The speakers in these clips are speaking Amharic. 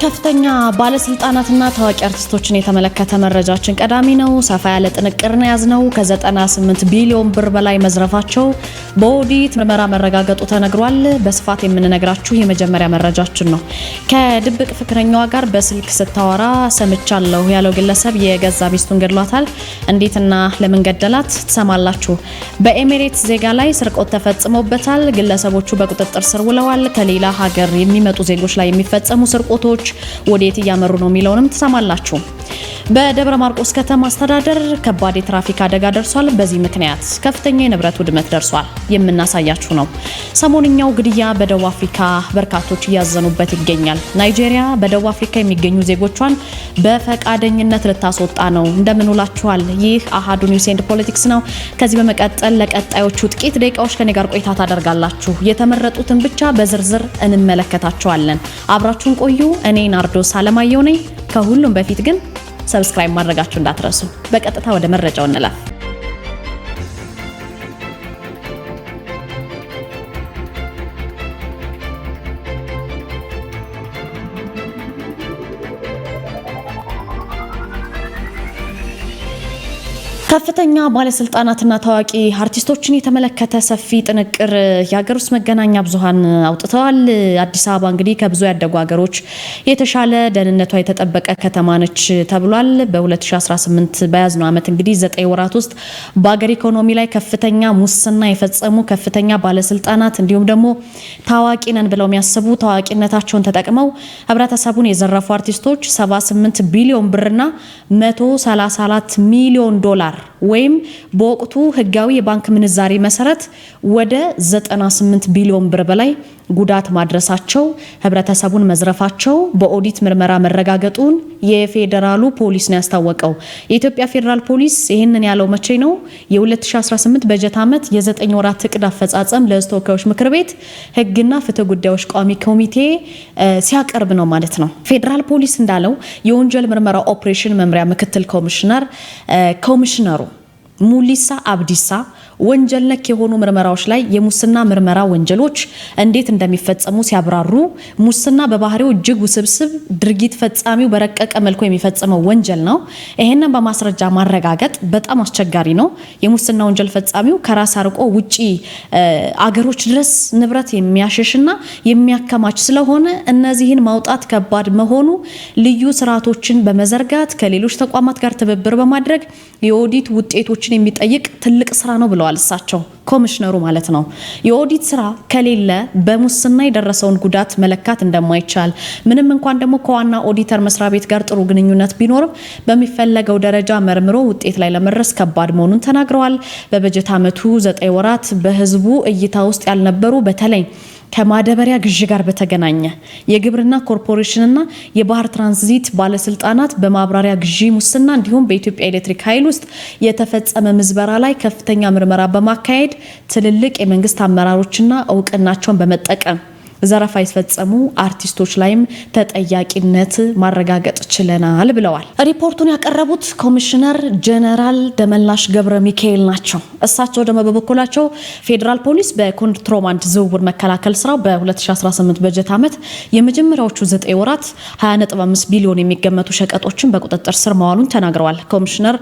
ከፍተኛ ባለስልጣናትና ታዋቂ አርቲስቶችን የተመለከተ መረጃችን ቀዳሚ ነው። ሰፋ ያለ ጥንቅርን ያዝነው ከ98 ቢሊዮን ብር በላይ መዝረፋቸው በኦዲት ምርመራ መረጋገጡ ተነግሯል። በስፋት የምንነግራችሁ የመጀመሪያ መረጃችን ነው። ከድብቅ ፍቅረኛዋ ጋር በስልክ ስታወራ ሰምቻለሁ ያለው ግለሰብ የገዛ ሚስቱን ገድሏታል። እንዴትና ለምን ገደላት ትሰማላችሁ። በኤሚሬትስ ዜጋ ላይ ስርቆት ተፈጽሞበታል። ግለሰቦቹ በቁጥጥር ስር ውለዋል። ከሌላ ሀገር የሚመጡ ዜጎች ላይ የሚፈጸሙ ስርቆቶች ወዴት እያመሩ ነው የሚለውንም ትሰማላችሁ። በደብረ ማርቆስ ከተማ አስተዳደር ከባድ የትራፊክ አደጋ ደርሷል። በዚህ ምክንያት ከፍተኛ የንብረት ውድመት ደርሷል። የምናሳያችሁ ነው። ሰሞንኛው ግድያ በደቡብ አፍሪካ በርካቶች እያዘኑበት ይገኛል። ናይጄሪያ በደቡብ አፍሪካ የሚገኙ ዜጎቿን በፈቃደኝነት ልታስወጣ ነው። እንደምንውላችኋል። ይህ አሃዱ ኒውስ ኤንድ ፖለቲክስ ነው። ከዚህ በመቀጠል ለቀጣዮቹ ጥቂት ደቂቃዎች ከኔ ጋር ቆይታ ታደርጋላችሁ። የተመረጡትን ብቻ በዝርዝር እንመለከታቸዋለን። አብራችሁን ቆዩ። እኔ ናርዶስ አለማየሁ ነኝ። ከሁሉም በፊት ግን ሰብስክራይብ ማድረጋችሁ እንዳትረሱ። በቀጥታ ወደ መረጃው እንላፍ። ከፍተኛ ባለስልጣናትና ታዋቂ አርቲስቶችን የተመለከተ ሰፊ ጥንቅር የሀገር ውስጥ መገናኛ ብዙሃን አውጥተዋል። አዲስ አበባ እንግዲህ ከብዙ ያደጉ ሀገሮች የተሻለ ደህንነቷ የተጠበቀ ከተማ ነች ተብሏል። በ2018 በያዝነው ዓመት እንግዲህ 9 ወራት ውስጥ በሀገር ኢኮኖሚ ላይ ከፍተኛ ሙስና የፈጸሙ ከፍተኛ ባለስልጣናት እንዲሁም ደግሞ ታዋቂ ነን ብለው የሚያስቡ ታዋቂነታቸውን ተጠቅመው ህብረተሰቡን የዘረፉ አርቲስቶች 78 ቢሊዮን ብርና 134 ሚሊዮን ዶላር ወይም በወቅቱ ህጋዊ የባንክ ምንዛሪ መሰረት ወደ 98 ቢሊዮን ብር በላይ ጉዳት ማድረሳቸው ህብረተሰቡን መዝረፋቸው በኦዲት ምርመራ መረጋገጡን የፌዴራሉ ፖሊስ ነው ያስታወቀው። የኢትዮጵያ ፌዴራል ፖሊስ ይህንን ያለው መቼ ነው? የ2018 በጀት ዓመት የ9 ወራት እቅድ አፈጻጸም ለሕዝብ ተወካዮች ምክር ቤት ህግና ፍትህ ጉዳዮች ቋሚ ኮሚቴ ሲያቀርብ ነው ማለት ነው። ፌዴራል ፖሊስ እንዳለው የወንጀል ምርመራ ኦፕሬሽን መምሪያ ምክትል ኮሚሽነሩ ሙሊሳ አብዲሳ ወንጀል ነክ የሆኑ ምርመራዎች ላይ የሙስና ምርመራ ወንጀሎች እንዴት እንደሚፈጸሙ ሲያብራሩ ሙስና በባህሪው እጅግ ውስብስብ ድርጊት ፈጻሚው በረቀቀ መልኩ የሚፈጸመው ወንጀል ነው። ይሄንን በማስረጃ ማረጋገጥ በጣም አስቸጋሪ ነው። የሙስና ወንጀል ፈጻሚው ከራስ አርቆ ውጪ አገሮች ድረስ ንብረት የሚያሸሽና የሚያከማች ስለሆነ እነዚህን ማውጣት ከባድ መሆኑ ልዩ ስርዓቶችን በመዘርጋት ከሌሎች ተቋማት ጋር ትብብር በማድረግ የኦዲት ውጤቶችን የሚጠይቅ ትልቅ ስራ ነው ብለዋል። እሳቸው ኮሚሽነሩ ማለት ነው። የኦዲት ስራ ከሌለ በሙስና የደረሰውን ጉዳት መለካት እንደማይቻል ምንም እንኳን ደግሞ ከዋና ኦዲተር መስሪያ ቤት ጋር ጥሩ ግንኙነት ቢኖርም በሚፈለገው ደረጃ መርምሮ ውጤት ላይ ለመድረስ ከባድ መሆኑን ተናግረዋል። በበጀት ዓመቱ 9 ወራት በህዝቡ እይታ ውስጥ ያልነበሩ በተለይ ከማዳበሪያ ግዢ ጋር በተገናኘ የግብርና ኮርፖሬሽንና የባህር ትራንዚት ባለስልጣናት በማብራሪያ ግዢ ሙስና እንዲሁም በኢትዮጵያ ኤሌክትሪክ ኃይል ውስጥ የተፈጸመ ምዝበራ ላይ ከፍተኛ ምርመራ በማካሄድ ትልልቅ የመንግስት አመራሮችና እውቅናቸውን በመጠቀም ዘረፋ የፈጸሙ አርቲስቶች ላይም ተጠያቂነት ማረጋገጥ ችለናል ብለዋል። ሪፖርቱን ያቀረቡት ኮሚሽነር ጀነራል ደመላሽ ገብረ ሚካኤል ናቸው። እሳቸው ደግሞ በበኩላቸው ፌዴራል ፖሊስ በኮንትሮባንድ ዝውውር መከላከል ስራው በ2018 በጀት ዓመት የመጀመሪያዎቹ 9 ወራት 20.5 ቢሊዮን የሚገመቱ ሸቀጦችን በቁጥጥር ስር መዋሉን ተናግረዋል። ኮሚሽነር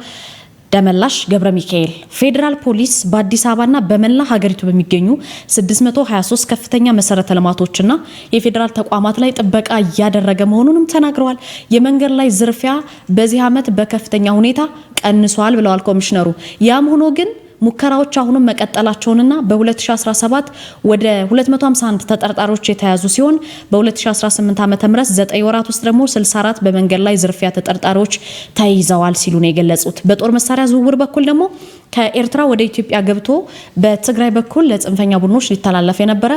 ደመላሽ ገብረ ሚካኤል ፌዴራል ፖሊስ በአዲስ አበባና በመላ ሀገሪቱ በሚገኙ 623 ከፍተኛ መሰረተ ልማቶችና የፌዴራል ተቋማት ላይ ጥበቃ እያደረገ መሆኑንም ተናግረዋል። የመንገድ ላይ ዝርፊያ በዚህ ዓመት በከፍተኛ ሁኔታ ቀንሷል ብለዋል ኮሚሽነሩ። ያም ሆኖ ግን ሙከራዎች አሁንም መቀጠላቸውንና በ2017 ወደ 251 ተጠርጣሪዎች የተያዙ ሲሆን በ2018 ዓ.ም 9 ወራት ውስጥ ደግሞ 64 በመንገድ ላይ ዝርፊያ ተጠርጣሪዎች ተይዘዋል ሲሉ ነው የገለጹት። በጦር መሳሪያ ዝውውር በኩል ደግሞ ከኤርትራ ወደ ኢትዮጵያ ገብቶ በትግራይ በኩል ለጽንፈኛ ቡድኖች ሊተላለፍ የነበረ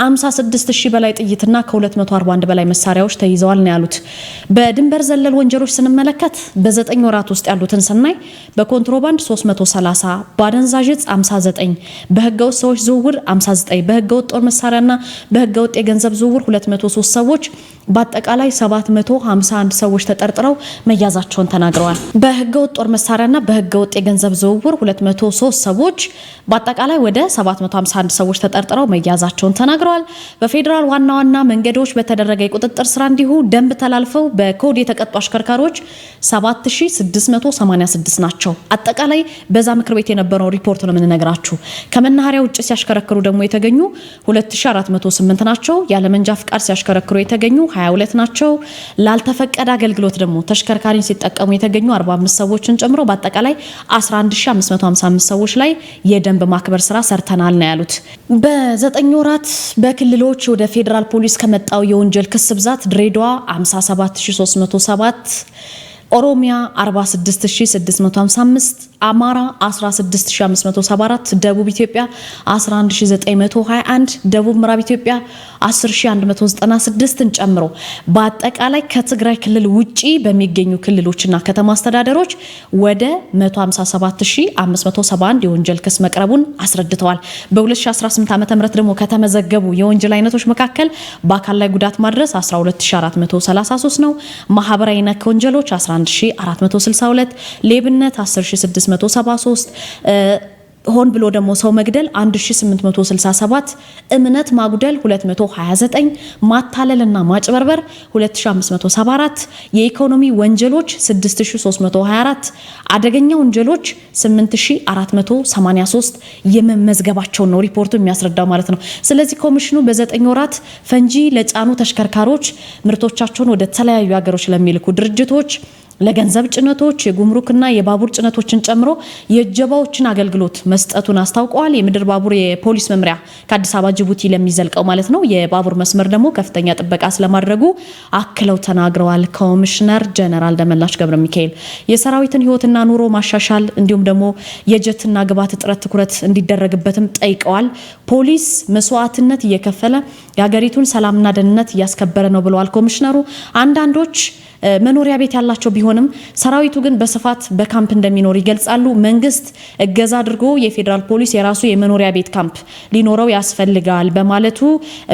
56000 በላይ ጥይትና ከ241 በላይ መሳሪያዎች ተይዘዋል ነው ያሉት። በድንበር ዘለል ወንጀሎች ስንመለከት በ9 ወራት ውስጥ ያሉትን ስናይ በኮንትሮባንድ 330፣ በአደንዛዥ ዕፅ 59፣ በህገወጥ ሰዎች ዝውውር 59፣ በህገወጥ ጦር መሳሪያና በህገወጥ የገንዘብ ዝውውር 203 ሰዎች በአጠቃላይ 751 ሰዎች ተጠርጥረው መያዛቸውን ተናግረዋል። በህገወጥ ጦር መሳሪያና በህገወጥ የገንዘብ ዝውውር 203 ሰዎች በአጠቃላይ ወደ 751 ሰዎች ተጠርጥረው መያዛቸውን ተናግረዋል። በፌዴራል ዋና ዋና መንገዶች በተደረገ የቁጥጥር ስራ እንዲሁ ደንብ ተላልፈው በኮድ የተቀጡ አሽከርካሪዎች 7686 ናቸው። አጠቃላይ በዛ ምክር ቤት የነበረው ሪፖርት ነው የምንነግራችሁ። ከመናኸሪያ ውጭ ሲያሽከረክሩ ደግሞ የተገኙ 2408 ናቸው። ያለ መንጃ ፍቃድ ሲያሽከረክሩ የተገኙ 22 ናቸው። ላልተፈቀደ አገልግሎት ደግሞ ተሽከርካሪን ሲጠቀሙ የተገኙ 45 ሰዎችን ጨምሮ በአጠቃላይ 11555 ሰዎች ላይ የደንብ ማክበር ስራ ሰርተናል ነው ያሉት። በ9 ወራት በክልሎች ወደ ፌዴራል ፖሊስ ከመጣው የወንጀል ክስ ብዛት ድሬዳዋ 57307፣ ኦሮሚያ 46655፣ አማራ 16574፣ ደቡብ ኢትዮጵያ 11921፣ ደቡብ ምዕራብ ኢትዮጵያ 10196ን ጨምሮ በአጠቃላይ ከትግራይ ክልል ውጪ በሚገኙ ክልሎችና ከተማ አስተዳደሮች ወደ 157571 የወንጀል ክስ መቅረቡን አስረድተዋል። በ2018 ዓ.ም ደግሞ ከተመዘገቡ የወንጀል አይነቶች መካከል በአካል ላይ ጉዳት ማድረስ 12433 ነው። ማህበራዊ ነክ ወንጀሎች 11462፣ ሌብነት 10673፣ ሆን ብሎ ደግሞ ሰው መግደል 1867፣ እምነት ማጉደል 229፣ ማታለልና ማጭበርበር 2574፣ የኢኮኖሚ ወንጀሎች 6324፣ አደገኛ ወንጀሎች 8483 የመመዝገባቸውን ነው ሪፖርቱ የሚያስረዳው ማለት ነው። ስለዚህ ኮሚሽኑ በ9 ወራት ፈንጂ ለጫኑ ተሽከርካሪዎች ምርቶቻቸውን ወደ ተለያዩ ሀገሮች ለሚልኩ ድርጅቶች ለገንዘብ ጭነቶች የጉምሩክና የባቡር ጭነቶችን ጨምሮ የእጀባዎችን አገልግሎት መስጠቱን አስታውቀዋል። የምድር ባቡር የፖሊስ መምሪያ ከአዲስ አበባ ጅቡቲ ለሚዘልቀው ማለት ነው የባቡር መስመር ደግሞ ከፍተኛ ጥበቃ ስለማድረጉ አክለው ተናግረዋል። ኮሚሽነር ጀነራል ደመላሽ ገብረ ሚካኤል የሰራዊትን ህይወትና ኑሮ ማሻሻል እንዲሁም ደግሞ የጀትና ግብዓት እጥረት ትኩረት እንዲደረግበትም ጠይቀዋል። ፖሊስ መስዋዕትነት እየከፈለ የሀገሪቱን ሰላምና ደህንነት እያስከበረ ነው ብለዋል ኮሚሽነሩ። አንዳንዶች መኖሪያ ቤት ያላቸው ቢሆንም ሰራዊቱ ግን በስፋት በካምፕ እንደሚኖር ይገልጻሉ። መንግስት እገዛ አድርጎ የፌዴራል ፖሊስ የራሱ የመኖሪያ ቤት ካምፕ ሊኖረው ያስፈልጋል በማለቱ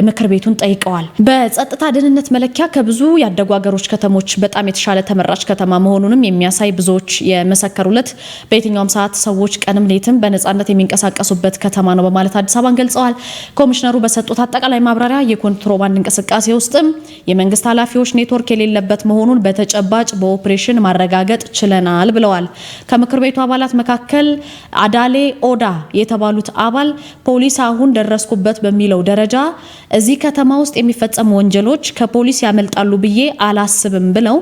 ምክር ቤቱን ጠይቀዋል። በጸጥታ ደህንነት መለኪያ ከብዙ ያደጉ ሀገሮች ከተሞች በጣም የተሻለ ተመራጭ ከተማ መሆኑንም የሚያሳይ ብዙዎች የመሰከሩለት በየትኛውም ሰዓት ሰዎች ቀንም ሌትም በነጻነት የሚንቀሳቀሱበት ከተማ ነው በማለት አዲስ አበባን ገልጸዋል። ኮሚሽነሩ በሰጡት አጠቃላይ ማብራሪያ የኮንትሮባንድ እንቅስቃሴ ውስጥም የመንግስት ኃላፊዎች ኔትወርክ የሌለበት መሆኑን በተጨባጭ በኦፕሬሽን ማረጋገጥ ችለናል ብለዋል። ከምክር ቤቱ አባላት መካከል አዳሌ ኦዳ የተባሉት አባል ፖሊስ አሁን ደረስኩበት በሚለው ደረጃ እዚህ ከተማ ውስጥ የሚፈጸሙ ወንጀሎች ከፖሊስ ያመልጣሉ ብዬ አላስብም ብለው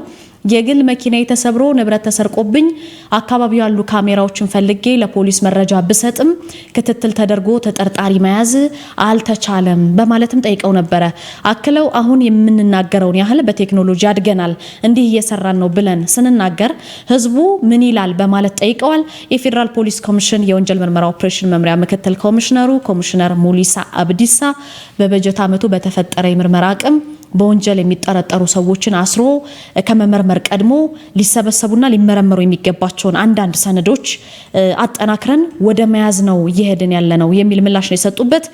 የግል መኪና ተሰብሮ ንብረት ተሰርቆብኝ አካባቢው ያሉ ካሜራዎችን ፈልጌ ለፖሊስ መረጃ ብሰጥም ክትትል ተደርጎ ተጠርጣሪ መያዝ አልተቻለም በማለትም ጠይቀው ነበረ። አክለው አሁን የምንናገረውን ያህል በቴክኖሎጂ አድገናል፣ እንዲህ እየሰራን ነው ብለን ስንናገር ህዝቡ ምን ይላል በማለት ጠይቀዋል። የፌዴራል ፖሊስ ኮሚሽን የወንጀል ምርመራ ኦፕሬሽን መምሪያ ምክትል ኮሚሽነሩ ኮሚሽነር ሙሊሳ አብዲሳ በበጀት ዓመቱ በተፈጠረ የምርመራ አቅም በወንጀል የሚጠረጠሩ ሰዎችን አስሮ ከመመርመር ቀድሞ ሊሰበሰቡና ሊመረመሩ የሚገባቸውን አንዳንድ ሰነዶች አጠናክረን ወደ መያዝ ነው እየሄድን ያለ ነው የሚል ምላሽ ነው የሰጡበት።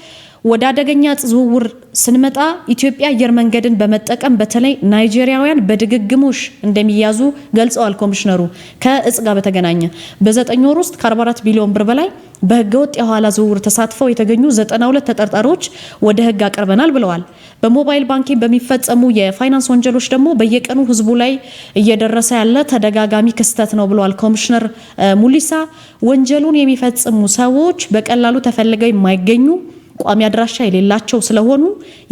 ወደ አደገኛ እጽ ዝውውር ስንመጣ ኢትዮጵያ አየር መንገድን በመጠቀም በተለይ ናይጄሪያውያን በድግግሞሽ እንደሚያዙ ገልጸዋል። ኮሚሽነሩ ከእጽ ጋር በተገናኘ በ9 ወር ውስጥ ከ44 ቢሊዮን ብር በላይ በህገወጥ የኋላ ዝውውር ተሳትፈው የተገኙ 92 ተጠርጣሪዎች ወደ ህግ አቅርበናል ብለዋል። በሞባይል ባንኪንግ በሚፈጸሙ የፋይናንስ ወንጀሎች ደግሞ በየቀኑ ህዝቡ ላይ እየደረሰ ያለ ተደጋጋሚ ክስተት ነው ብለዋል ኮሚሽነር ሙሊሳ። ወንጀሉን የሚፈጽሙ ሰዎች በቀላሉ ተፈልገው የማይገኙ ቋሚ አድራሻ የሌላቸው ስለሆኑ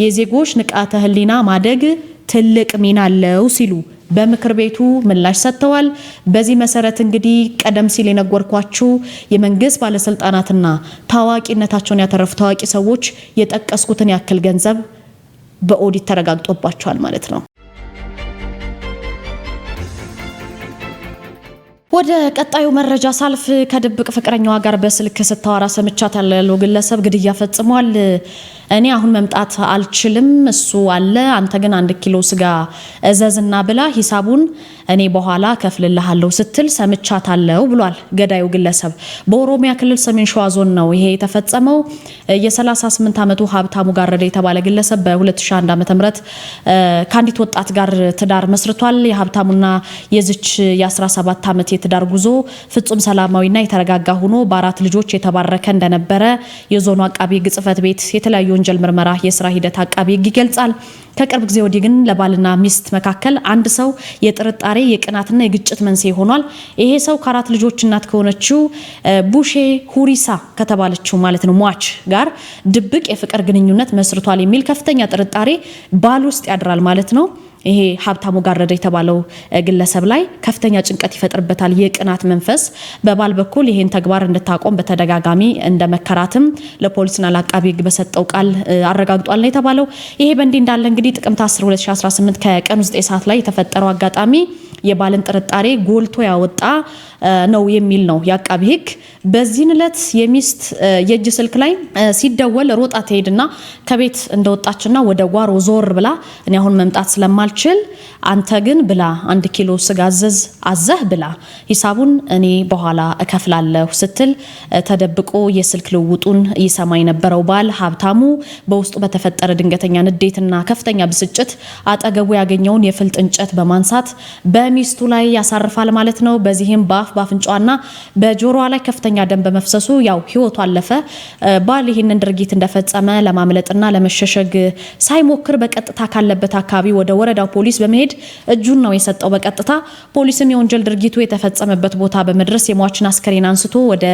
የዜጎች ንቃተ ህሊና ማደግ ትልቅ ሚና አለው ሲሉ በምክር ቤቱ ምላሽ ሰጥተዋል። በዚህ መሰረት እንግዲህ ቀደም ሲል የነገርኳችሁ የመንግስት ባለስልጣናትና ታዋቂነታቸውን ያተረፉ ታዋቂ ሰዎች የጠቀስኩትን ያክል ገንዘብ በኦዲት ተረጋግጦባቸዋል ማለት ነው። ወደ ቀጣዩ መረጃ ሳልፍ ከድብቅ ፍቅረኛዋ ጋር በስልክ ስታወራ ሰምቻት ያለው ግለሰብ ግድያ ፈጽሟል። እኔ አሁን መምጣት አልችልም እሱ አለ አንተ ግን 1 ኪሎ ስጋ እዘዝና ብላ ሂሳቡን እኔ በኋላ ከፍልልሃለሁ ስትል ሰምቻታለሁ ብሏል ገዳዩ ግለሰብ። በኦሮሚያ ክልል ሰሜን ሸዋ ዞን ነው ይሄ የተፈጸመው። የ38 ዓመቱ ሀብታሙ ጋረደ የተባለ ግለሰብ በ2001 ዓ.ም ከአንዲት ወጣት ጋር ትዳር መስርቷል። የሀብታሙና የዝች የ17 ዓመት የትዳር ጉዞ ፍጹም ሰላማዊና የተረጋጋ ሆኖ በ4 ልጆች የተባረከ እንደነበረ የዞኑ አቃቢ ሕግ ጽሕፈት ቤት የተለያዩ ወንጀል ምርመራ የስራ ሂደት አቃቢ ሕግ ይገልጻል። ከቅርብ ጊዜ ወዲህ ግን ለባልና ሚስት መካከል አንድ ሰው የጥርጣሬ የቅናትና የግጭት መንስኤ ሆኗል። ይሄ ሰው ከ4 ልጆች እናት ከሆነችው ቡሼ ሁሪሳ ከተባለችው ማለት ነው ሟች ጋር ድብቅ የፍቅር ግንኙነት መስርቷል የሚል ከፍተኛ ጥርጣሬ ባል ውስጥ ያድራል ማለት ነው። ይሄ ሀብታሙ ጋረደ የተባለው ግለሰብ ላይ ከፍተኛ ጭንቀት ይፈጥርበታል የቅናት መንፈስ። በባል በኩል ይሄን ተግባር እንድታቆም በተደጋጋሚ እንደመከራትም ለፖሊስና ለአቃቢ ሕግ በሰጠው ቃል አረጋግጧል ነው የተባለው። ይሄ በእንዲህ እንዳለ እንግዲህ ጥቅምት 10 2018 ከቀኑ 9 ሰዓት ላይ የተፈጠረው አጋጣሚ የባልን ጥርጣሬ ጎልቶ ያወጣ ነው የሚል ነው የአቃቢ ሕግ። በዚህን ዕለት የሚስት የእጅ ስልክ ላይ ሲደወል ሮጣ ትሄድና ከቤት እንደወጣችና ወደ ጓሮ ዞር ብላ እኔ አሁን መምጣት ስለማልችል አንተ ግን ብላ 1 ኪሎ ስጋ አዘህ ብላ ሂሳቡን እኔ በኋላ እከፍላለሁ ስትል ተደብቆ የስልክ ልውውጡን ይሰማ የነበረው ባል ሀብታሙ በውስጡ በተፈጠረ ድንገተኛ ንዴትና ከፍተኛ ብስጭት አጠገቡ ያገኘውን የፍልጥ እንጨት በማንሳት በሚስቱ ላይ ያሳርፋል ማለት ነው። በዚህም በአፍንጫዋና በጆሮዋ ላይ ከፍተኛ ደም በመፍሰሱ ያው ህይወቱ አለፈ። ባል ይህንን ድርጊት እንደፈጸመ ለማምለጥና ለመሸሸግ ሳይሞክር በቀጥታ ካለበት አካባቢ ወደ ወረዳው ፖሊስ በመሄድ እጁን ነው የሰጠው በቀጥታ። ፖሊስም የወንጀል ድርጊቱ የተፈጸመበት ቦታ በመድረስ የሟችን አስከሬን አንስቶ ወደ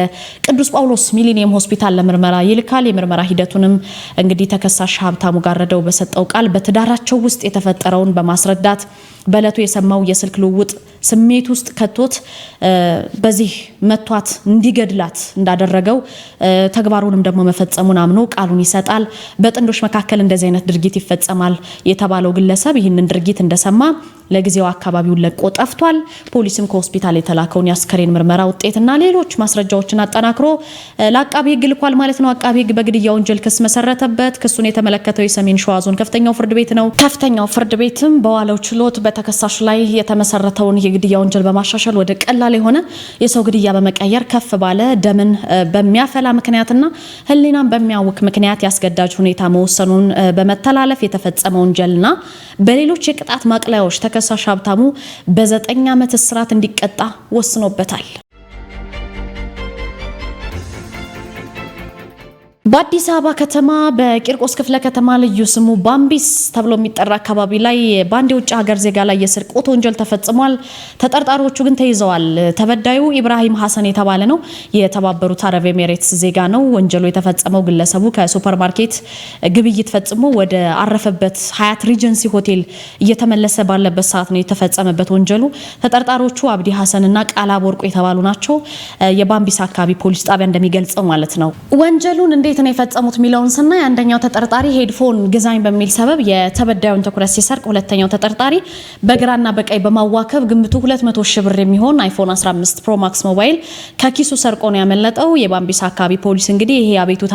ቅዱስ ጳውሎስ ሚሊኒየም ሆስፒታል ለምርመራ ይልካል። የምርመራ ሂደቱንም እንግዲህ ተከሳሽ ሀብታሙ ጋረደው በሰጠው ቃል በትዳራቸው ውስጥ የተፈጠረውን በማስረዳት በእለቱ የሰማው የስልክ ልውውጥ ስሜት ውስጥ ከቶት በዚህ መቷት እንዲገድላት እንዳደረገው ተግባሩንም ደግሞ መፈጸሙን አምኖ ቃሉን ይሰጣል። በጥንዶች መካከል እንደዚህ አይነት ድርጊት ይፈጸማል የተባለው ግለሰብ ይህንን ድርጊት እንደሰማ ለጊዜው አካባቢውን ለቆ ጠፍቷል። ፖሊስም ከሆስፒታል የተላከውን የአስከሬን ምርመራ ውጤትና ሌሎች ማስረጃዎችን አጠናክሮ ለአቃቢ ሕግ ልኳል ማለት ነው። አቃቢ ሕግ በግድያ ወንጀል ክስ መሰረተበት። ክሱን የተመለከተው የሰሜን ሸዋ ዞን ከፍተኛው ፍርድ ቤት ነው። ከፍተኛው ፍርድ ቤትም በዋለው ችሎት በተከሳሽ ላይ የተመሰረተውን የግድያ ወንጀል በማሻሻል ወደ ቀላል የሆነ የሰው ግድያ በመቀየር ከፍ ባለ ደምን በሚያፈላ ምክንያትና ሕሊናን በሚያውክ ምክንያት ያስገዳጅ ሁኔታ መወሰኑን በመተላለፍ የተፈጸመ ወንጀልና በሌሎች የቅጣት ማቅለያዎች ተከሳሽ ሀብታሙ በ9 ዓመት እስራት እንዲቀጣ ወስኖበታል። በአዲስ አበባ ከተማ በቂርቆስ ክፍለ ከተማ ልዩ ስሙ ባምቢስ ተብሎ የሚጠራ አካባቢ ላይ በአንድ የውጭ ሀገር ዜጋ ላይ የስርቆት ወንጀል ተፈጽሟል። ተጠርጣሪዎቹ ግን ተይዘዋል። ተበዳዩ ኢብራሂም ሐሰን የተባለ ነው። የተባበሩት አረብ ኤሚሬትስ ዜጋ ነው። ወንጀሉ የተፈጸመው ግለሰቡ ከሱፐርማርኬት ግብይት ፈጽሞ ወደ አረፈበት ሀያት ሪጀንሲ ሆቴል እየተመለሰ ባለበት ሰዓት ነው የተፈጸመበት ወንጀሉ። ተጠርጣሪዎቹ አብዲ ሐሰንና ቃላብ ወርቁ የተባሉ ናቸው። የባምቢስ አካባቢ ፖሊስ ጣቢያ እንደሚገልጸው ማለት ነው። ወንጀሉን እንዴት ነው የፈጸሙት ሚለውን ስናይ አንደኛው ተጠርጣሪ ሄድፎን ግዛኝ በሚል ሰበብ የተበዳዩን ትኩረት ሲሰርቅ፣ ሁለተኛው ተጠርጣሪ በግራና በቀኝ በማዋከብ ግምቱ 200 ሺህ ብር የሚሆን አይፎን 15 ፕሮ ማክስ ሞባይል ከኪሱ ሰርቆ ነው ያመለጠው። የባምቢስ አካባቢ ፖሊስ እንግዲህ ይሄ አቤቱታ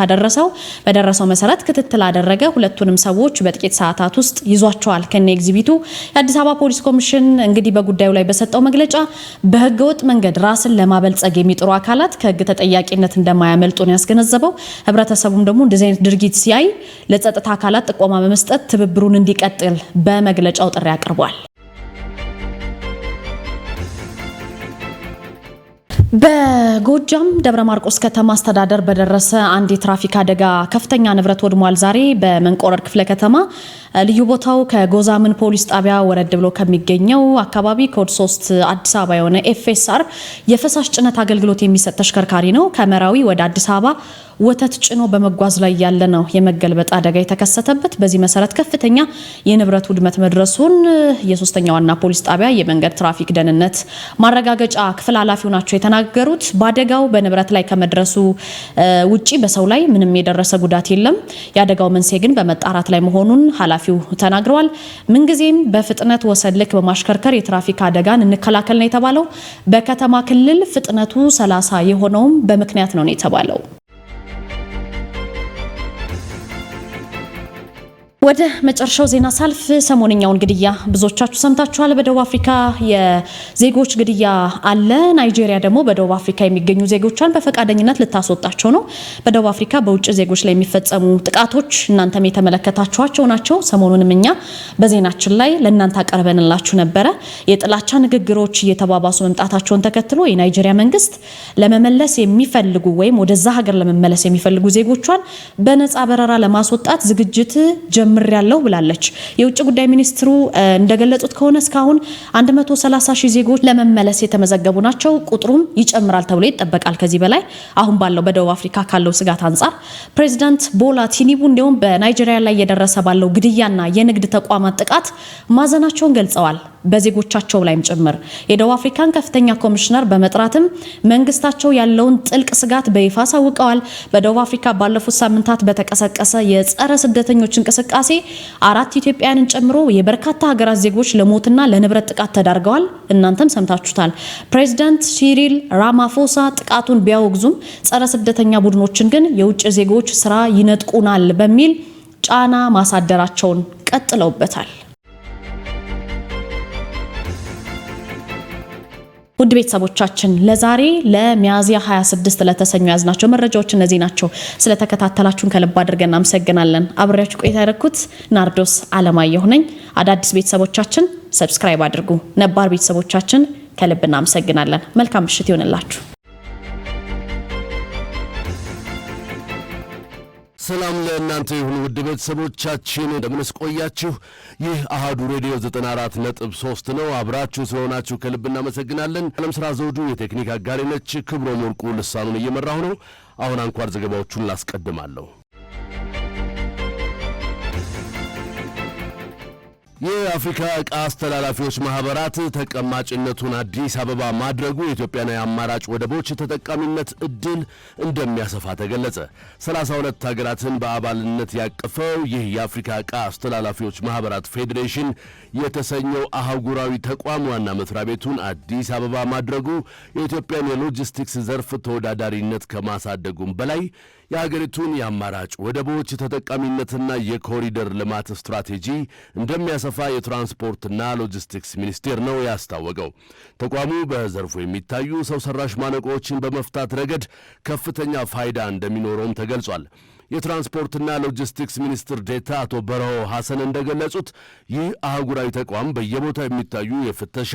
በደረሰው መሰረት ክትትል አደረገ። ሁለቱንም ሰዎች በጥቂት ሰዓታት ውስጥ ይዟቸዋል ከነ ኤግዚቢቱ። የአዲስ አበባ ፖሊስ ኮሚሽን እንግዲህ በጉዳዩ ላይ በሰጠው መግለጫ በህገወጥ መንገድ ራስን ለማበልጸግ የሚጥሩ አካላት ከህግ ተጠያቂነት እንደማያመልጡ ነው ያስገነዘበው። ህብረተሰቡም ደግሞ እንደዚህ አይነት ድርጊት ሲያይ ለጸጥታ አካላት ጥቆማ በመስጠት ትብብሩን እንዲቀጥል በመግለጫው ጥሪ አቅርቧል። በጎጃም ደብረ ማርቆስ ከተማ አስተዳደር በደረሰ አንድ የትራፊክ አደጋ ከፍተኛ ንብረት ወድሟል። ዛሬ በመንቆረር ክፍለ ከተማ ልዩ ቦታው ከጎዛምን ፖሊስ ጣቢያ ወረድ ብሎ ከሚገኘው አካባቢ ኮድ 3 አዲስ አበባ የሆነ ኤፍኤስአር የፈሳሽ ጭነት አገልግሎት የሚሰጥ ተሽከርካሪ ነው ከመራዊ ወደ አዲስ አበባ ወተት ጭኖ በመጓዝ ላይ ያለ ነው የመገልበጥ አደጋ የተከሰተበት። በዚህ መሰረት ከፍተኛ የንብረት ውድመት መድረሱን የሶስተኛ ዋና ፖሊስ ጣቢያ የመንገድ ትራፊክ ደህንነት ማረጋገጫ ክፍል ኃላፊው ናቸው የተናገሩት። በአደጋው በንብረት ላይ ከመድረሱ ውጪ በሰው ላይ ምንም የደረሰ ጉዳት የለም። የአደጋው መንስኤ ግን በመጣራት ላይ መሆኑን ኃላፊው ተናግረዋል። ምንጊዜም በፍጥነት ወሰን ልክ በማሽከርከር የትራፊክ አደጋን እንከላከል ነው የተባለው። በከተማ ክልል ፍጥነቱ 30 የሆነውም በምክንያት ነው የተባለው። ወደ መጨረሻው ዜና ሳልፍ ሰሞንኛውን ግድያ ብዙዎቻችሁ ሰምታችኋል። በደቡብ አፍሪካ የዜጎች ግድያ አለ። ናይጄሪያ ደግሞ በደቡብ አፍሪካ የሚገኙ ዜጎቿን በፈቃደኝነት ልታስወጣቸው ነው። በደቡብ አፍሪካ በውጭ ዜጎች ላይ የሚፈጸሙ ጥቃቶች እናንተም የተመለከታችኋቸው ናቸው። ሰሞኑንም እኛ በዜናችን ላይ ለእናንተ አቀርበንላችሁ ነበረ። የጥላቻ ንግግሮች እየተባባሱ መምጣታቸውን ተከትሎ የናይጄሪያ መንግስት ለመመለስ የሚፈልጉ ወይም ወደዛ ሀገር ለመመለስ የሚፈልጉ ዜጎቿን በነፃ በረራ ለማስወጣት ዝግጅት ጀምር ያለው ብላለች። የውጭ ጉዳይ ሚኒስትሩ እንደገለጹት ከሆነ እስካሁን 130,000 ዜጎች ለመመለስ የተመዘገቡ ናቸው። ቁጥሩም ይጨምራል ተብሎ ይጠበቃል። ከዚህ በላይ አሁን ባለው በደቡብ አፍሪካ ካለው ስጋት አንጻር ፕሬዚዳንት ቦላ ቲኒቡ እንዲሁም በናይጄሪያ ላይ የደረሰ ባለው ግድያና የንግድ ተቋማት ጥቃት ማዘናቸውን ገልጸዋል። በዜጎቻቸው ላይም ጭምር የደቡብ አፍሪካን ከፍተኛ ኮሚሽነር በመጥራትም መንግስታቸው ያለውን ጥልቅ ስጋት በይፋ አሳውቀዋል። በደቡብ አፍሪካ ባለፉት ሳምንታት በተቀሰቀሰ የጸረ ስደተኞች እንቅስቃሴ 4 ኢትዮጵያውያንን ጨምሮ የበርካታ ሀገራት ዜጎች ለሞትና ለንብረት ጥቃት ተዳርገዋል። እናንተም ሰምታችሁታል። ፕሬዚዳንት ሲሪል ራማፎሳ ጥቃቱን ቢያወግዙም ጸረ ስደተኛ ቡድኖችን ግን የውጭ ዜጎች ስራ ይነጥቁናል በሚል ጫና ማሳደራቸውን ቀጥለውበታል። ውድ ቤተሰቦቻችን ለዛሬ ለሚያዝያ 26 ለተሰኙ ያዝናቸው መረጃዎች እነዚህ ናቸው። ስለተከታተላችሁን ከልብ አድርገን እናመሰግናለን። አብሬያችሁ ቆይታ ያደረኩት ናርዶስ አለማየሁ ነኝ። አዳዲስ ቤተሰቦቻችን ሰብስክራይብ አድርጉ። ነባር ቤተሰቦቻችን ከልብ እናመሰግናለን። መልካም ምሽት ይሆንላችሁ። ሰላም ለእናንተ ይሁን ውድ ቤተሰቦቻችን፣ እንደምንስ ቆያችሁ? ይህ አሃዱ ሬዲዮ 94.3 ነው። አብራችሁ ስለሆናችሁ ከልብ እናመሰግናለን። ዓለም ስራ ዘውዱ የቴክኒክ አጋሪ ነች። ክብሮም ወርቁ ልሳኑን እየመራሁ ነው። አሁን አንኳር ዘገባዎቹን ላስቀድማለሁ። የአፍሪካ ዕቃ አስተላላፊዎች ማህበራት ተቀማጭነቱን አዲስ አበባ ማድረጉ የኢትዮጵያን አማራጭ ወደቦች ተጠቃሚነት እድል እንደሚያሰፋ ተገለጸ። 32 ሀገራትን በአባልነት ያቀፈው ይህ የአፍሪካ ዕቃ አስተላላፊዎች ማህበራት ፌዴሬሽን የተሰኘው አህጉራዊ ተቋም ዋና መስሪያ ቤቱን አዲስ አበባ ማድረጉ የኢትዮጵያን የሎጂስቲክስ ዘርፍ ተወዳዳሪነት ከማሳደጉም በላይ የሀገሪቱን የአማራጭ ወደቦች ተጠቃሚነትና የኮሪደር ልማት ስትራቴጂ እንደሚያሰፋ የትራንስፖርትና ሎጂስቲክስ ሚኒስቴር ነው ያስታወቀው። ተቋሙ በዘርፉ የሚታዩ ሰው ሰራሽ ማነቆችን በመፍታት ረገድ ከፍተኛ ፋይዳ እንደሚኖረውም ተገልጿል። የትራንስፖርትና ሎጂስቲክስ ሚኒስትር ዴታ አቶ በረሆ ሐሰን እንደገለጹት ይህ አህጉራዊ ተቋም በየቦታው የሚታዩ የፍተሻ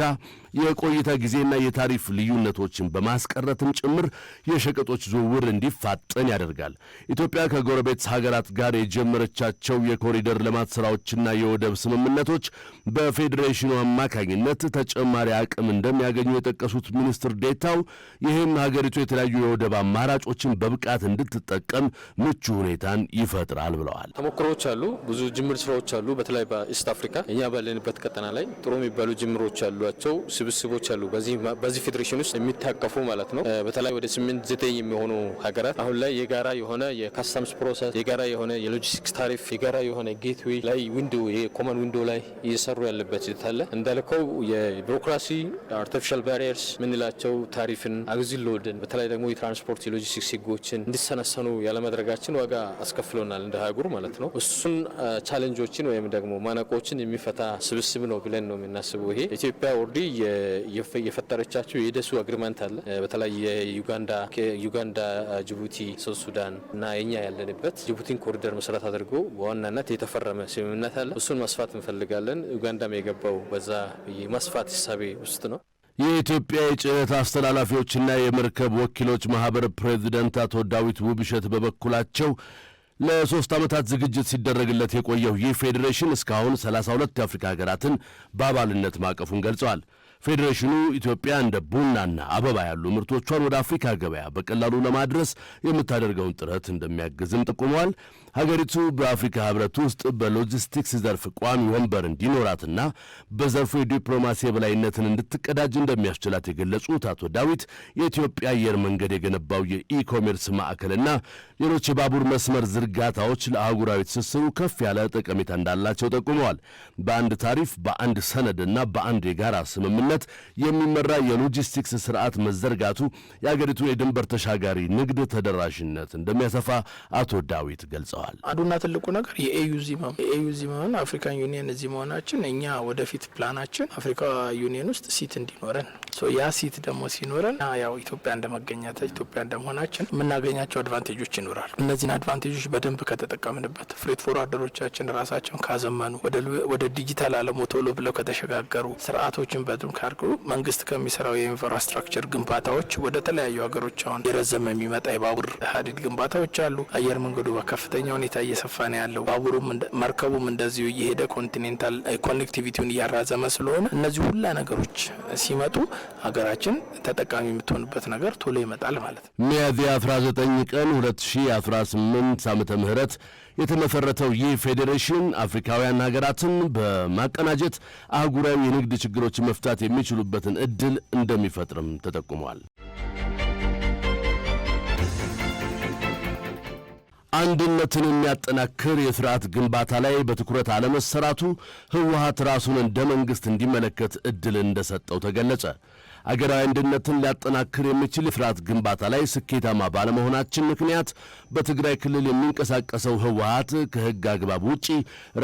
የቆይታ ጊዜና የታሪፍ ልዩነቶችን በማስቀረትም ጭምር የሸቀጦች ዝውውር እንዲፋጠን ያደርጋል። ኢትዮጵያ ከጎረቤት ሀገራት ጋር የጀመረቻቸው የኮሪደር ልማት ስራዎችና የወደብ ስምምነቶች በፌዴሬሽኑ አማካኝነት ተጨማሪ አቅም እንደሚያገኙ የጠቀሱት ሚኒስትር ዴታው ይህም ሀገሪቱ የተለያዩ የወደብ አማራጮችን በብቃት እንድትጠቀም ምቹ ሁኔታን ይፈጥራል ብለዋል። ተሞክሮች አሉ፣ ብዙ ጅምር ስራዎች አሉ። በተለይ በኢስት አፍሪካ እኛ ባለንበት ቀጠና ላይ ጥሩ የሚባሉ ጅምሮች አሏቸው፣ ስብስቦች አሉ። በዚህ ፌዴሬሽን ውስጥ የሚታቀፉ ማለት ነው። በተለይ ወደ 8-9 የሚሆኑ ሀገራት አሁን ላይ የጋራ የሆነ የካስተምስ ፕሮሰስ፣ የጋራ የሆነ የሎጂስቲክስ ታሪፍ፣ የጋራ የሆነ ጌትዌይ ላይ ዊንዶ የኮመን ዊንዶ ላይ እየሰሩ ያለበት ይታለ እንዳልከው የቢሮክራሲ አርቲፊሻል ባሪየርስ ምንላቸው ታሪፍን አግዚሎድን በተለይ ደግሞ የትራንስፖርት የሎጂስቲክስ ህጎችን እንዲሰነሰኑ ያለማድረጋችን ዋጋ አስከፍሎናል እንደ ሀገር ማለት ነው። እሱን ቻሌንጆችን ወይም ደግሞ ማነቆችን የሚፈታ ስብስብ ነው ብለን ነው የምናስበው። ይሄ ኢትዮጵያ ኦልሬዲ የፈጠረቻቸው የደሱ አግሪመንት አለ። በተለይ የዩጋንዳ፣ ጅቡቲ፣ ሶስት ሱዳን እና የኛ ያለንበት ጅቡቲን ኮሪደር መሰረት አድርጎ በዋናነት የተፈረመ ስምምነት አለ። እሱን ማስፋት እንፈልጋለን። ዩጋንዳም የገባው በዛ የማስፋት ሂሳቤ ውስጥ ነው። የኢትዮጵያ የጭነት አስተላላፊዎችና የመርከብ ወኪሎች ማህበር ፕሬዚደንት አቶ ዳዊት ውብሸት በበኩላቸው ለ3 ዓመታት ዝግጅት ሲደረግለት የቆየው ይህ ፌዴሬሽን እስካሁን 32 የአፍሪካ ሀገራትን በአባልነት ማቀፉን ገልጸዋል። ፌዴሬሽኑ ኢትዮጵያ እንደ ቡናና አበባ ያሉ ምርቶቿን ወደ አፍሪካ ገበያ በቀላሉ ለማድረስ የምታደርገውን ጥረት እንደሚያግዝም ጠቁመዋል። ሀገሪቱ በአፍሪካ ህብረት ውስጥ በሎጂስቲክስ ዘርፍ ቋሚ ወንበር እንዲኖራትና በዘርፉ የዲፕሎማሲ የበላይነትን እንድትቀዳጅ እንደሚያስችላት የገለጹት አቶ ዳዊት የኢትዮጵያ አየር መንገድ የገነባው የኢኮሜርስ ማዕከልና ሌሎች የባቡር መስመር ዝርጋታዎች ለአህጉራዊ ትስስሩ ከፍ ያለ ጠቀሜታ እንዳላቸው ጠቁመዋል። በአንድ ታሪፍ፣ በአንድ ሰነድና በአንድ የጋራ ስምምነት ስምምነት የሚመራ የሎጂስቲክስ ስርዓት መዘርጋቱ የአገሪቱን የድንበር ተሻጋሪ ንግድ ተደራሽነት እንደሚያሰፋ አቶ ዳዊት ገልጸዋል። አንዱና ትልቁ ነገር የኤዩ ዚማን አፍሪካን ዩኒየን እዚህ መሆናችን እኛ ወደፊት ፕላናችን አፍሪካ ዩኒየን ውስጥ ሲት እንዲኖረን ያ ሲት ደግሞ ሲኖረን ያው ኢትዮጵያ እንደመሆናችን የምናገኛቸው አድቫንቴጆች ይኖራሉ። እነዚህን አድቫንቴጆች በደንብ ከተጠቀምንበት ፍሬት ፎርዋርደሮቻችን ራሳቸውን ካዘመኑ ወደ ዲጂታል ዓለሙ ቶሎ ብለው ከተሸጋገሩ ስርዓቶችን በደንብ ካርገው መንግስት ከሚሰራው የኢንፍራስትራክቸር ግንባታዎች ወደ ተለያዩ ሀገሮች አሁን የረዘመ የሚመጣ የባቡር ሀዲድ ግንባታዎች አሉ። አየር መንገዱ በከፍተኛ ሁኔታ እየሰፋ ነው ያለው። ባቡሩም መርከቡም እንደዚሁ እየሄደ ኮንቲኔንታል ኮኔክቲቪቲውን እያራዘመ ስለሆነ እነዚህ ሁላ ነገሮች ሲመጡ ሀገራችን ተጠቃሚ የምትሆንበት ነገር ቶሎ ይመጣል ማለት ነው። ሚያዝያ 19 ቀን 2018 ዓመተ ምህረት የተመሰረተው ይህ ፌዴሬሽን አፍሪካውያን ሀገራትን በማቀናጀት አህጉራዊ የንግድ ችግሮችን መፍታት የሚችሉበትን እድል እንደሚፈጥርም ተጠቁሟል። አንድነትን የሚያጠናክር የስርዓት ግንባታ ላይ በትኩረት አለመሰራቱ ህወሓት ራሱን እንደ መንግስት እንዲመለከት እድል እንደሰጠው ተገለጸ። አገራዊ አንድነትን ሊያጠናክር የሚችል የስርዓት ግንባታ ላይ ስኬታማ ባለመሆናችን ምክንያት በትግራይ ክልል የሚንቀሳቀሰው ህወሓት ከህግ አግባብ ውጪ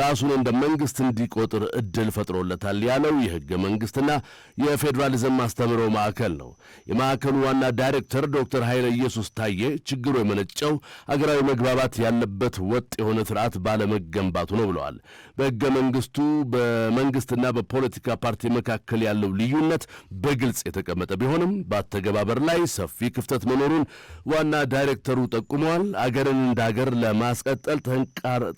ራሱን እንደ መንግስት እንዲቆጥር እድል ፈጥሮለታል ያለው የህገ መንግስትና የፌዴራሊዝም ማስተምሮ ማዕከል ነው። የማዕከሉ ዋና ዳይሬክተር ዶክተር ኃይለ ኢየሱስ ታዬ ችግሩ የመነጨው አገራዊ መግባባት ያለበት ወጥ የሆነ ስርዓት ባለመገንባቱ ነው ብለዋል። በህገ መንግስቱ በመንግስትና በፖለቲካ ፓርቲ መካከል ያለው ልዩነት በግልጽ የተቀመጠ ቢሆንም በአተገባበር ላይ ሰፊ ክፍተት መኖሩን ዋና ዳይሬክተሩ ጠቁመዋል። አገርን እንደ አገር ለማስቀጠል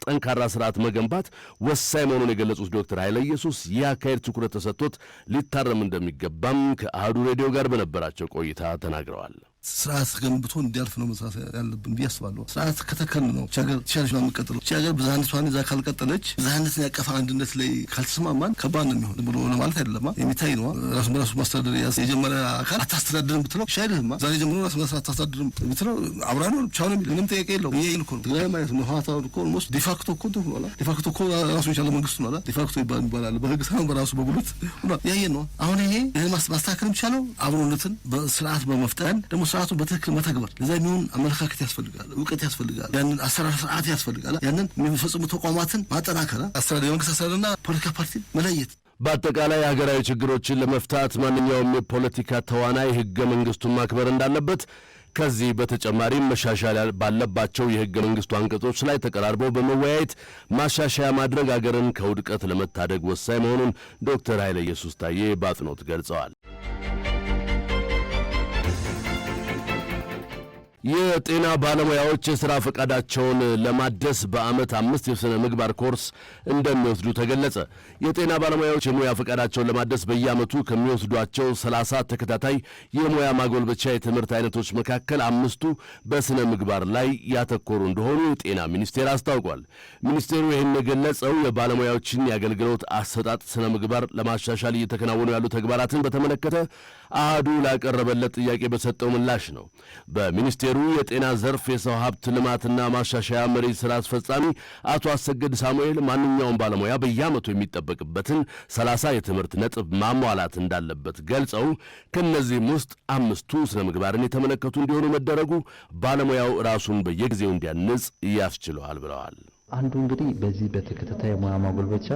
ጠንካራ ስርዓት መገንባት ወሳኝ መሆኑን የገለጹት ዶክተር ኃይለ ኢየሱስ ይህ አካሄድ ትኩረት ተሰጥቶት ሊታረም እንደሚገባም ከአህዱ ሬዲዮ ጋር በነበራቸው ቆይታ ተናግረዋል። ስርዓት ገንብቶ እንዲያልፍ ነው መስራት ያለብን ብዬ አስባለሁ። ስርዓት ከተከል ነው ቻገር ቻለሽ ነው የምትቀጥለው። ቻገር ብዝሃነቷን ይዛ ካልቀጠለች ብዝሃነትን ያቀፈ አንድነት ላይ ካልተስማማን ከባድ ነው የሚሆን ብሎ ማለት አይደለም። የሚታይ ነው። ራሱን በራሱ ማስተዳደር የጀመረ አካል አታስተዳድርም ብትለው ሻይልህማ ዛሬ ጀምሮ ራሱ መስራት አታስተዳድርም ብትለው አብራኑ ብቻው ነው የሚል ምንም ጥያቄ የለውም። ይሄ ይልኩ ነው ትግራይ ማለት ነው። ህወሓት እኮ ኦልሞስት ዲፋክቶ እኮ ነው ዲፋክቶ እኮ ራሱ የቻለ መንግስት ነው አላ ዲፋክቶ ይባላል። በህግ ሳይሆን በራሱ በጉልበት ነው ያየን ነው። አሁን ይሄ ማስተካከል የሚቻለው አብሮነትን በስርዓት በመፍጠር ደግሞ ስርዓቱ በትክክል መተግበር ለዛ የሚሆን አመለካከት ያስፈልጋል፣ እውቀት ያስፈልጋል፣ ያንን አሰራር ስርዓት ያስፈልጋል። ያንን የሚፈጽሙ ተቋማትን ማጠናከር፣ አሰራር የመንግስት አሰራርና ፖለቲካ ፓርቲ መለየት። በአጠቃላይ ሀገራዊ ችግሮችን ለመፍታት ማንኛውም የፖለቲካ ተዋናይ ህገ መንግስቱን ማክበር እንዳለበት፣ ከዚህ በተጨማሪም መሻሻል ባለባቸው የህገ መንግስቱ አንቀጾች ላይ ተቀራርበው በመወያየት ማሻሻያ ማድረግ አገርን ከውድቀት ለመታደግ ወሳኝ መሆኑን ዶክተር ኃይለ ኢየሱስ ታዬ በአጽንኦት ገልጸዋል። የጤና ባለሙያዎች የሥራ ፈቃዳቸውን ለማደስ በዓመት 5 የሥነ ምግባር ኮርስ እንደሚወስዱ ተገለጸ። የጤና ባለሙያዎች የሙያ ፈቃዳቸውን ለማደስ በየዓመቱ ከሚወስዷቸው 30 ተከታታይ የሙያ ማጎልበቻ የትምህርት አይነቶች መካከል 5ቱ በሥነ ምግባር ላይ ያተኮሩ እንደሆኑ የጤና ሚኒስቴር አስታውቋል። ሚኒስቴሩ ይህን የገለጸው የባለሙያዎችን የአገልግሎት አሰጣጥ ሥነ ምግባር ለማሻሻል እየተከናወኑ ያሉ ተግባራትን በተመለከተ አህዱ ላቀረበለት ጥያቄ በሰጠው ምላሽ ነው። በሚኒስቴሩ የጤና ዘርፍ የሰው ሀብት ልማትና ማሻሻያ መሪ ስራ አስፈጻሚ አቶ አሰገድ ሳሙኤል ማንኛውም ባለሙያ በየዓመቱ የሚጠበቅበትን 30 የትምህርት ነጥብ ማሟላት እንዳለበት ገልጸው ከነዚህም ውስጥ 5ቱ ስነ ምግባርን የተመለከቱ እንዲሆኑ መደረጉ ባለሙያው ራሱን በየጊዜው እንዲያንጽ ያስችለዋል ብለዋል። አንዱ እንግዲህ በዚህ በተከታታይ ሙያ ማጎልበቻ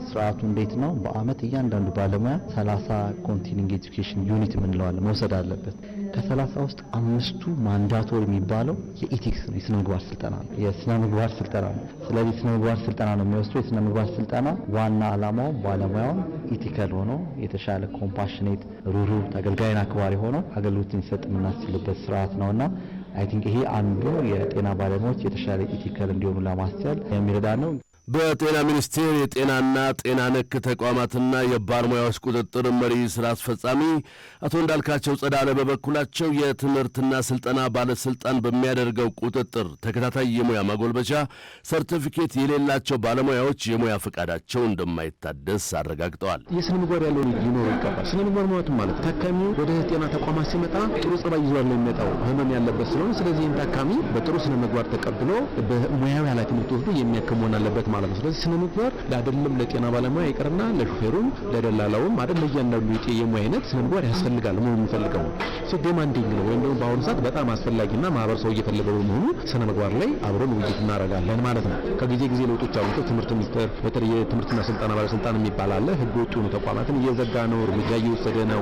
ስርዓቱ እንዴት ነው? በአመት እያንዳንዱ ባለሙያ 30 ኮንቲኒንግ ኤጁኬሽን ዩኒት ምንለዋለን መውሰድ አለበት። ከ30 ውስጥ 5ቱ ማንዳቶሪ የሚባለው የኢቲክስ ነው፣ የስነ ምግባር ስልጠና ነው። የስነ ምግባር ስልጠና ነው። ስለዚህ ስነ ምግባር ስልጠና ነው የሚወስደው። የስነ ምግባር ስልጠና ዋና ዓላማው ባለሙያው ኢቲካል ሆኖ የተሻለ ኮምፓሽኔት፣ ሩህሩህ፣ ተገልጋይን አክባሪ ሆኖ አገልግሎት እንዲሰጥ የምናስችልበት ስርዓት ነውና አይ ቲንክ ይሄ አንዱ የጤና ባለሙያዎች የተሻለ ኢቲካል እንዲሆኑ ለማስቻል የሚረዳ ነው። በጤና ሚኒስቴር የጤናና ጤና ነክ ተቋማትና የባለሙያዎች ቁጥጥር መሪ ስራ አስፈጻሚ አቶ እንዳልካቸው ጸዳለ በበኩላቸው የትምህርትና ስልጠና ባለስልጣን በሚያደርገው ቁጥጥር ተከታታይ የሙያ ማጎልበቻ ሰርቲፊኬት የሌላቸው ባለሙያዎች የሙያ ፈቃዳቸው እንደማይታደስ አረጋግጠዋል። የስነ ምግባር ያለው ሊኖር ይገባል። ስነ ምግባር ማለት ታካሚው ወደ ጤና ተቋማት ሲመጣ ጥሩ ጸባይ ይዞ ነው የሚመጣው፣ ህመም ያለበት ስለሆነ ስለዚህ ታካሚ በጥሩ ስነ ምግባር ተቀብሎ በሙያዊ ኃላፊነት ወስዶ የሚያከናውን አለበት ማለት ነው። ስለዚህ ስነ ምግባር ለአደለም ለጤና ባለሙያ ይቀርና ለሹፌሩም ለደላላውም አይደል ለእያንዳንዱ የሙያ አይነት ስነ ምግባር ያስፈልጋል ነው የሚፈልገው። ዲማንዲንግ ነው ወይም ደግሞ በአሁኑ ሰዓት በጣም አስፈላጊና ማህበረሰቡ እየፈለገው በመሆኑ ስነ ምግባር ላይ አብረን ውይይት እናደርጋለን ማለት ነው። ከጊዜ ጊዜ ለውጦች አሉ። ትምህርት ሚኒስቴር በተለይ የትምህርትና ስልጠና ባለስልጣን የሚባል አለ። ህገ ወጥ የሆኑ ተቋማትን እየዘጋ ነው፣ እርምጃ እየወሰደ ነው።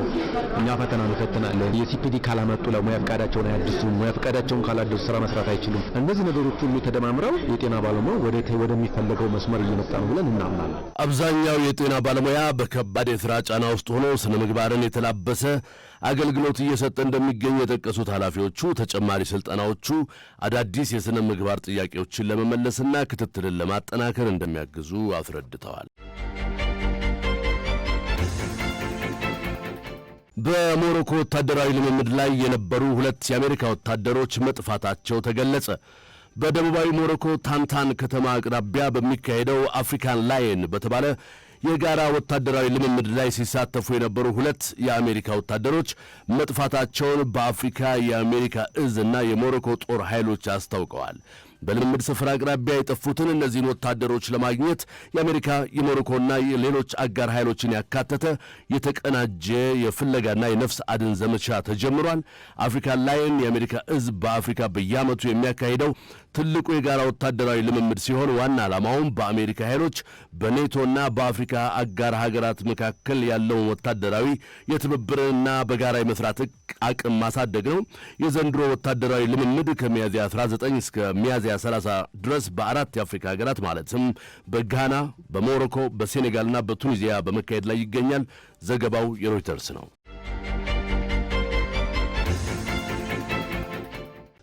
እኛ ፈተና እንፈትናለን። የሲፒዲ ካላመጡ ለሙያ ፈቃዳቸውን አያድሱም፣ ሙያ ፈቃዳቸውን ካላደሱ ስራ መስራት አይችሉም። እነዚህ ነገሮች ሁሉ ተደማምረው የጤና ባለሙያ ወደሚፈለገው መስመር እየመጣ ነው ብለን እናምናለን። አብዛኛው የጤና ባለሙያ በከባድ የስራ ጫና ውስጥ ሆኖ ስነ ምግባርን የተላበሰ አገልግሎት እየሰጠ እንደሚገኝ የጠቀሱት ኃላፊዎቹ ተጨማሪ ስልጠናዎቹ አዳዲስ የስነ ምግባር ጥያቄዎችን ለመመለስና ክትትልን ለማጠናከር እንደሚያግዙ አስረድተዋል። በሞሮኮ ወታደራዊ ልምምድ ላይ የነበሩ 2 የአሜሪካ ወታደሮች መጥፋታቸው ተገለጸ። በደቡባዊ ሞሮኮ ታንታን ከተማ አቅራቢያ በሚካሄደው አፍሪካን ላየን በተባለ የጋራ ወታደራዊ ልምምድ ላይ ሲሳተፉ የነበሩ 2 የአሜሪካ ወታደሮች መጥፋታቸውን በአፍሪካ የአሜሪካ እዝ እና የሞሮኮ ጦር ኃይሎች አስታውቀዋል። በልምምድ ስፍራ አቅራቢያ የጠፉትን እነዚህን ወታደሮች ለማግኘት የአሜሪካ የሞሮኮና የሌሎች አጋር ኃይሎችን ያካተተ የተቀናጀ የፍለጋና የነፍስ አድን ዘመቻ ተጀምሯል። አፍሪካን ላየን የአሜሪካ እዝ በአፍሪካ በየዓመቱ የሚያካሂደው ትልቁ የጋራ ወታደራዊ ልምምድ ሲሆን ዋና ዓላማውም በአሜሪካ ኃይሎች በኔቶና በአፍሪካ አጋር ሀገራት መካከል ያለውን ወታደራዊ የትብብርና በጋራ የመስራት አቅም ማሳደግ ነው። የዘንድሮ ወታደራዊ ልምምድ ከሚያዝያ 19 እስከ ሚያዝያ 30 ድረስ በ4 የአፍሪካ ሀገራት ማለትም በጋና፣ በሞሮኮ፣ በሴኔጋልና በቱኒዚያ በመካሄድ ላይ ይገኛል። ዘገባው የሮይተርስ ነው።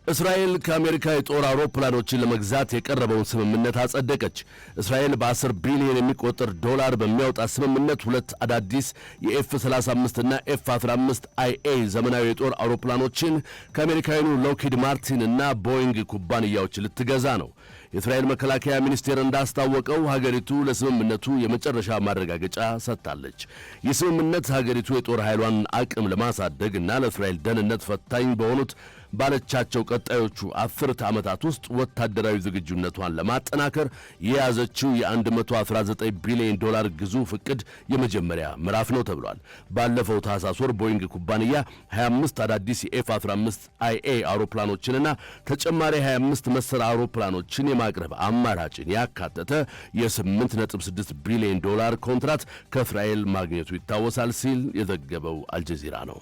እስራኤል ከአሜሪካ የጦር አውሮፕላኖችን ለመግዛት የቀረበውን ስምምነት አጸደቀች። እስራኤል በ10 ቢሊዮን የሚቆጠር ዶላር በሚያወጣ ስምምነት 2 አዳዲስ የኤፍ-35 እና ኤፍ-15IA ዘመናዊ የጦር አውሮፕላኖችን ከአሜሪካዊኑ ሎክሂድ ማርቲን እና ቦይንግ ኩባንያዎች ልትገዛ ነው። የእስራኤል መከላከያ ሚኒስቴር እንዳስታወቀው ሀገሪቱ ለስምምነቱ የመጨረሻ ማረጋገጫ ሰጥታለች። ይህ ስምምነት ሀገሪቱ የጦር ኃይሏን አቅም ለማሳደግ እና ለእስራኤል ደህንነት ፈታኝ በሆኑት ባለቻቸው ቀጣዮቹ 10 ዓመታት ውስጥ ወታደራዊ ዝግጁነቷን ለማጠናከር የያዘችው የ119 ቢሊዮን ዶላር ግዙፍ ዕቅድ የመጀመሪያ ምዕራፍ ነው ተብሏል። ባለፈው ታህሳስ ወር ቦይንግ ኩባንያ 25 አዳዲስ የኤፍ-15IA አውሮፕላኖችንና ተጨማሪ 25 መሰል አውሮፕላኖችን የማቅረብ አማራጭን ያካተተ የ8.6 ቢሊዮን ዶላር ኮንትራት ከእስራኤል ማግኘቱ ይታወሳል ሲል የዘገበው አልጀዚራ ነው።